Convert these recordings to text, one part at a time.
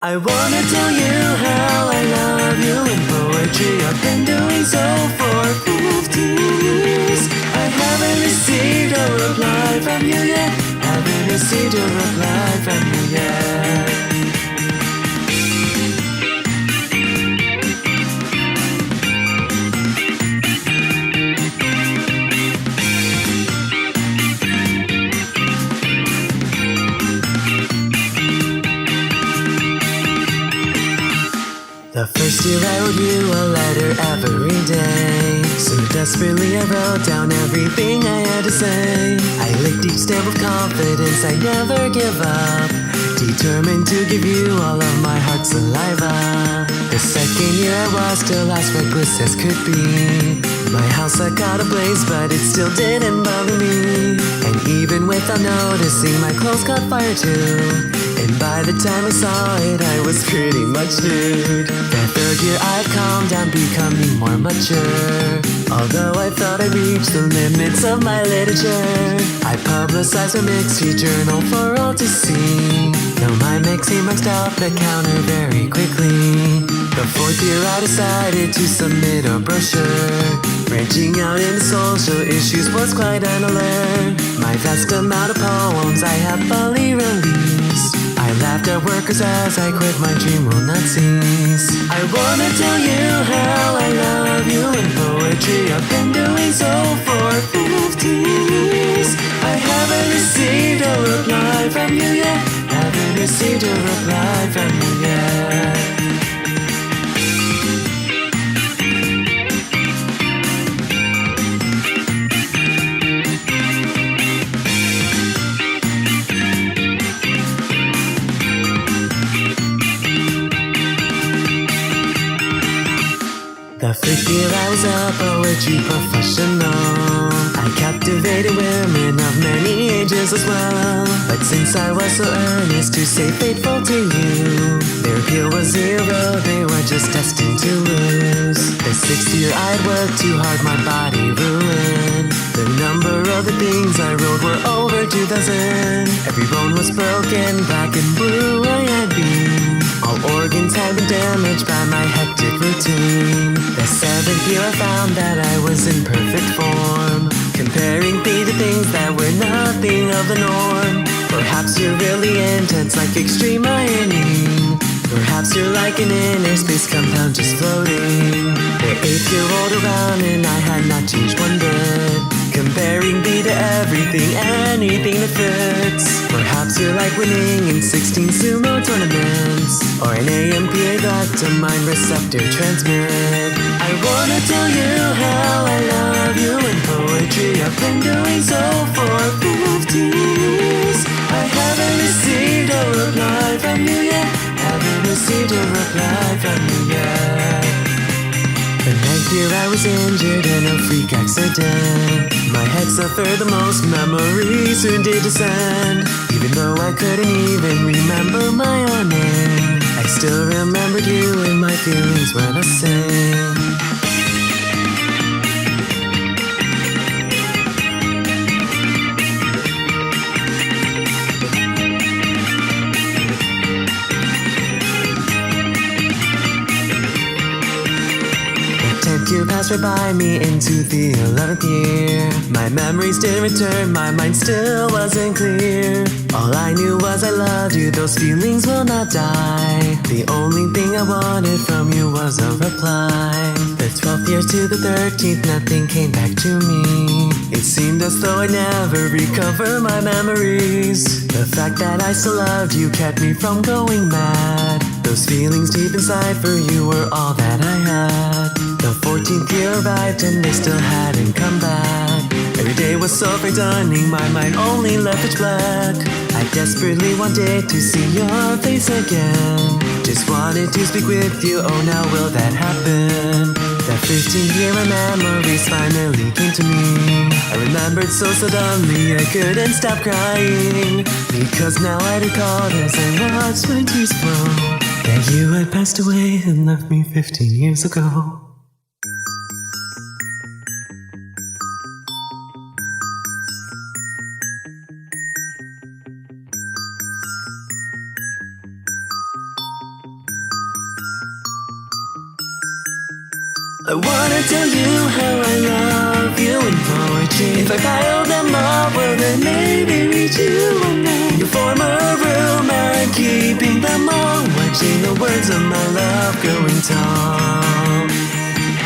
I wanna tell you how I love you in poetry. I've been doing so for 15 years. I haven't received a reply from you yet. Haven't received a reply from you yet. The first year I wrote you a letter every day. So desperately I wrote down everything I had to say. I licked each stamp with confidence, I never give up. Determined to give you all of my heart's saliva. The second year I was still as reckless as could be. My house I caught ablaze, but it still didn't bother me. And even without noticing, my clothes caught fire too. And by the time I saw it, I was pretty much nude. That third year I've calmed down, becoming more mature. Although I thought I reached the limits of my literature, I publicized a mixed journal for all to see. Now my mixing marked out the counter very quickly. The fourth year I decided to submit a brochure. Branching out into social issues was quite an alert. My vast amount of poems I have fully released. I laughed at workers as I quit, my dream will not cease. I wanna tell you how I love you in poetry. I've been doing so for 15 years. I haven't received a reply from you yet. Haven't received a reply from you yet. The fifth year I was a poetry professional. I captivated women of many ages as well. But since I was so earnest to stay faithful to you, their appeal was zero, they were just destined to lose. The sixth year I'd worked too hard, my body ruined. The number of the things I wrote were over 2,000. Every bone was broken, black and blue I had been. All organs had been damaged by my hectic routine. The seventh year I found that I was in perfect form, comparing thee to things that were nothing of the norm. Perhaps you're really intense like extreme ironing. Perhaps you're like an inner space compound just floating. The eighth year rolled around and I had not changed one bit, comparing thee to everything, anything that fits. Perhaps you're like winning in 16 sumo tournaments, or an AMPA that to mind receptor transmit. I wanna tell you how I love you in poetry. I've been doing so for 15 years. I haven't received a reply from you yet. Haven't received a reply from you yet. The ninth year I was injured in a freak accident. My head suffered the most, memories soon did descend. Even though I couldn't even remember my own name, I still remembered you and my feelings when I sing. You passed right by me into the 11th year. My memories didn't return, my mind still wasn't clear. All I knew was I loved you, those feelings will not die. The only thing I wanted from you was a reply. The 12th year to the 13th, nothing came back to me. It seemed as though I'd never recover my memories. The fact that I still loved you kept me from going mad. Those feelings deep inside for you were all that I had. The 14th year arrived and they still hadn't come back. Every day was so frightening, my mind only left pitch black. I desperately wanted to see your face again. Just wanted to speak with you, oh now will that happen? That 15th year my memories finally came to me. I remembered so suddenly I couldn't stop crying, because now I recalled as I watched my tears flow, that you had passed away and left me 15 years ago. I wanna tell you how I love you in poetry. If I pile them up, well then maybe reach you one day. Your former room, I'm keeping them all, watching the words of my love growing tall.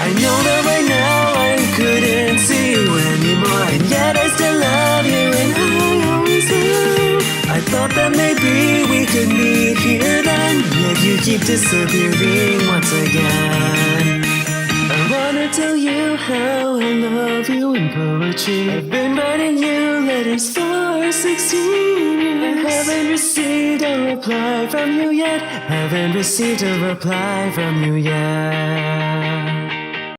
I know that right now I couldn't see you anymore, and yet I still love you and I always will. I thought that maybe we could meet here then, yet you keep disappearing once again. I wanna tell you how I love you in poetry. I've been writing you letters for 16 years. I haven't received a reply from you yet. Haven't received a reply from you yet.